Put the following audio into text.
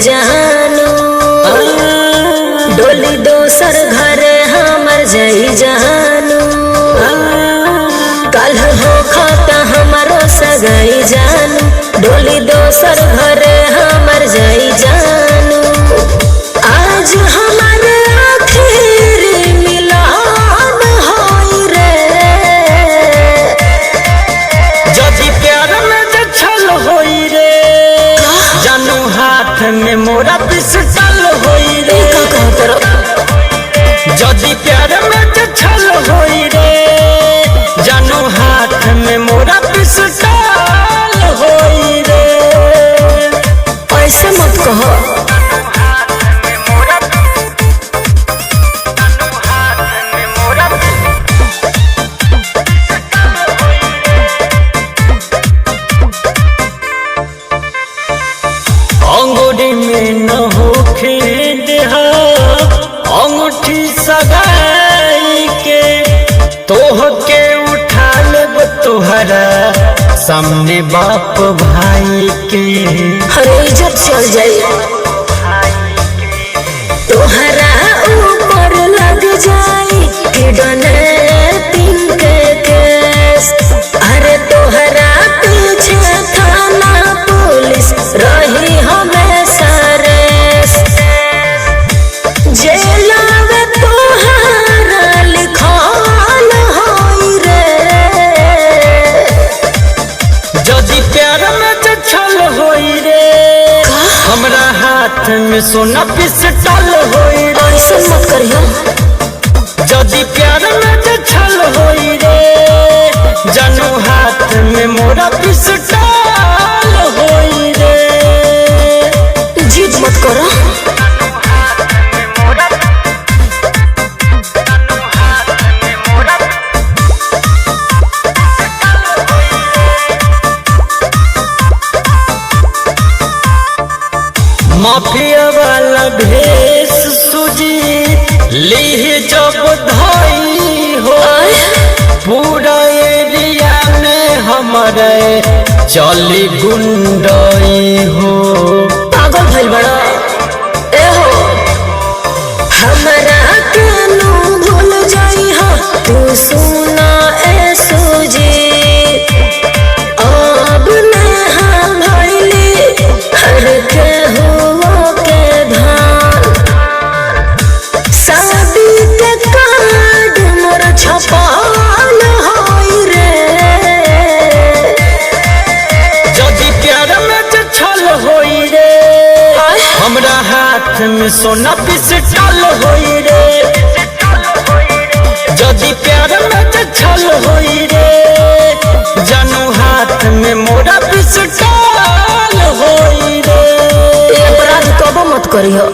जानू डोली दोसर घरे हमर जाई जानू कल हो खाता हमारो सगाई जानू डोली दोसर घरे हमर जाई जानू आज हमार आखिर मिलन होई रे जदि प्यार में जे छल होई रे जानू हाथ में मोरा पिस्टल होई रे जदि प्यार में जे छल होई रे जानू हाथ में मोरा पिस्टल होई रे ऐसे मत कहो अंगूरी में न होखे देहा अंगूठी सगाई के तोह के उठा लेब तोहरा सामने बाप भाई के हरे इज्जत चल जाई तोहरा ऊपर लग जाई किडनैपिंग के केस अरे तोहरा पीछे थाना पुलिस रही हमेशा रेस जेल में तोहरा लिखल होई रे जदि प्यार में जे छल होई रे हमरा हाथ में सोना पिस्टल होई रे ऐसे मत करियो जदि प्यार में जे छल होई रे जानू हाथ में मोरा पिस्टल होई रे जिद मत करो माफिया वाला भेष सुजी लीह जब धाई हो पूरा एरिया में हमारे चली गुंडाई हो पागल भइल बड़ा ए हो हमरा केनू भूल जाई हो तू सुना ए सुजी अब नेहा भइली हर केहू के धान शादी के कार्ड मोर छपाल होई रे जदि प्यार में जे छल होई रे हमरा हाथ में सोना पिस्टल होई रे जदि प्यार में जे छल होई रे जानू हाथ में मोरा पिस्टल होई रे अपराध कबो मत करियो।